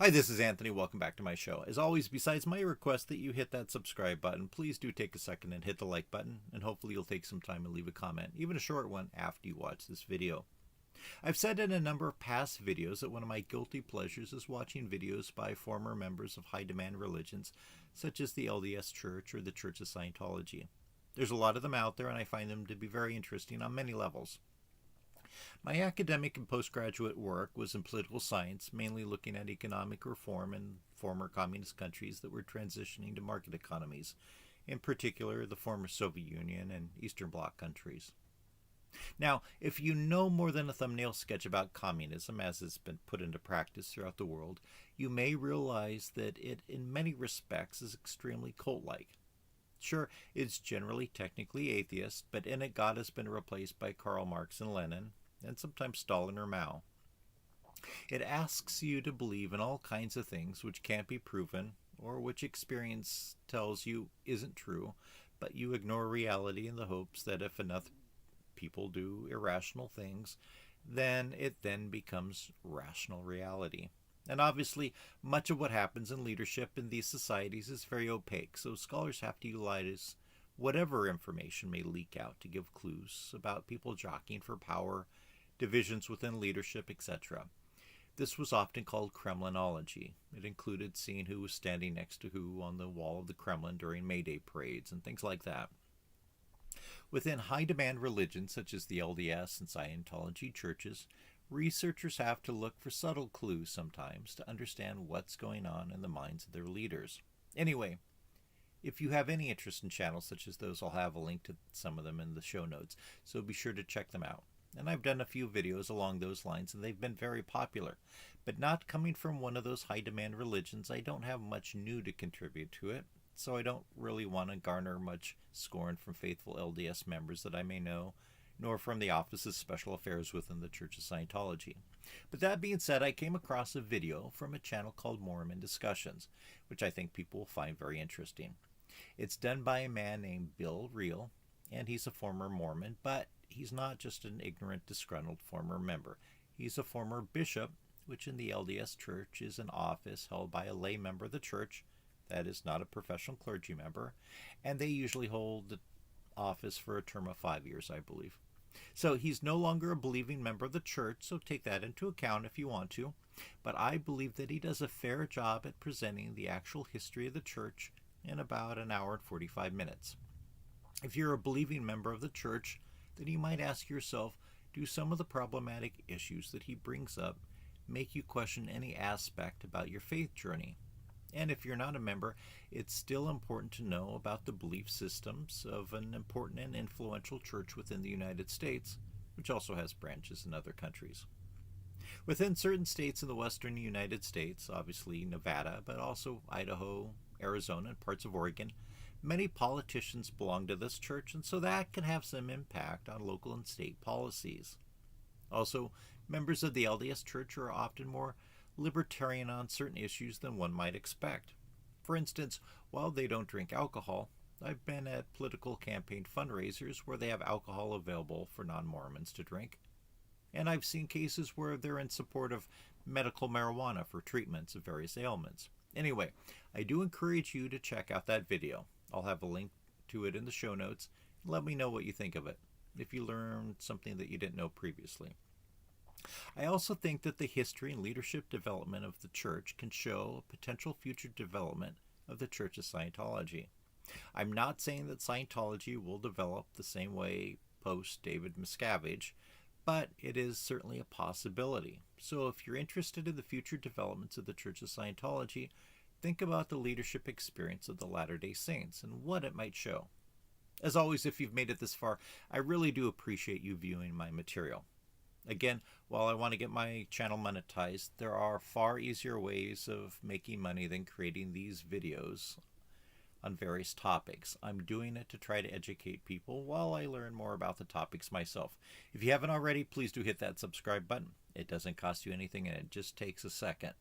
Hi, this is Anthony. Welcome back to my show. As always, besides my request that you hit that subscribe button, please do take a second and hit the like button, and hopefully you'll take some time and leave a comment, even a short one, after you watch this video. I've said in a number of past videos that one of my guilty pleasures is watching videos by former members of high-demand religions, such as the LDS Church or the Church of Scientology. There's a lot of them out there, and I find them to be very interesting on many levels. My academic and postgraduate work was in political science, mainly looking at economic reform in former communist countries that were transitioning to market economies, in particular the former Soviet Union and Eastern Bloc countries. Now, if you know more than a thumbnail sketch about communism as it's been put into practice throughout the world, you may realize that it in many respects is extremely cult-like. Sure, it's generally technically atheist, but in it God has been replaced by Karl Marx and Lenin, and sometimes Stalin or Mao. It asks you to believe in all kinds of things which can't be proven, or which experience tells you isn't true, but you ignore reality in the hopes that if enough people do irrational things, then it then becomes rational reality. And obviously, much of what happens in leadership in these societies is very opaque, so scholars have to utilize whatever information may leak out to give clues about people jockeying for power, divisions within leadership, etc. This was often called Kremlinology. It included seeing who was standing next to who on the wall of the Kremlin during May Day parades and things like that. Within high-demand religions such as the LDS and Scientology churches, researchers have to look for subtle clues sometimes to understand what's going on in the minds of their leaders. Anyway, if you have any interest in channels such as those, I'll have a link to some of them in the show notes, so be sure to check them out. And I've done a few videos along those lines, and they've been very popular. But not coming from one of those high-demand religions, I don't have much new to contribute to it, so I don't really want to garner much scorn from faithful LDS members that I may know, nor from the Office of Special Affairs within the Church of Scientology. But that being said, I came across a video from a channel called Mormon Discussions, which I think people will find very interesting. It's done by a man named Bill Reel, and he's a former Mormon, but he's not just an ignorant, disgruntled former member. He's a former bishop, which in the LDS Church is an office held by a lay member of the church, that is not a professional clergy member, and they usually hold the office for a term of 5 years, I believe. So he's no longer a believing member of the church, so take that into account if you want to, but I believe that he does a fair job at presenting the actual history of the church in about an hour and 45 minutes. If you're a believing member of the church, then you might ask yourself, do some of the problematic issues that he brings up make you question any aspect about your faith journey? And if you're not a member, it's still important to know about the belief systems of an important and influential church within the United States, which also has branches in other countries. Within certain states in the western United States, obviously Nevada, but also Idaho, Arizona, and parts of Oregon, many politicians belong to this church, and so that can have some impact on local and state policies. Also, members of the LDS Church are often more libertarian on certain issues than one might expect. For instance, while they don't drink alcohol, I've been at political campaign fundraisers where they have alcohol available for non-Mormons to drink. And I've seen cases where they're in support of medical marijuana for treatments of various ailments. Anyway, I do encourage you to check out that video. I'll have a link to it in the show notes. Let me know what you think of it, if you learned something that you didn't know previously. I also think that the history and leadership development of the church can show a potential future development of the Church of Scientology. I'm not saying that Scientology will develop the same way post David Miscavige, but it is certainly a possibility. So if you're interested in the future developments of the Church of Scientology, think about the leadership experience of the Latter-day Saints and what it might show. As always, if you've made it this far, I really do appreciate you viewing my material. Again, while I want to get my channel monetized, there are far easier ways of making money than creating these videos on various topics. I'm doing it to try to educate people while I learn more about the topics myself. If you haven't already, please do hit that subscribe button. It doesn't cost you anything and it just takes a second.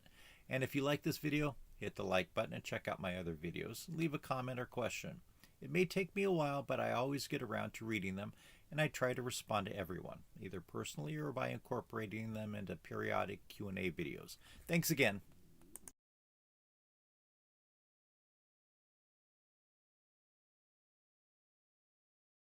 And if you like this video, hit the like button and check out my other videos. Leave a comment or question. It may take me a while, but I always get around to reading them, and I try to respond to everyone, either personally or by incorporating them into periodic Q&A videos. Thanks again.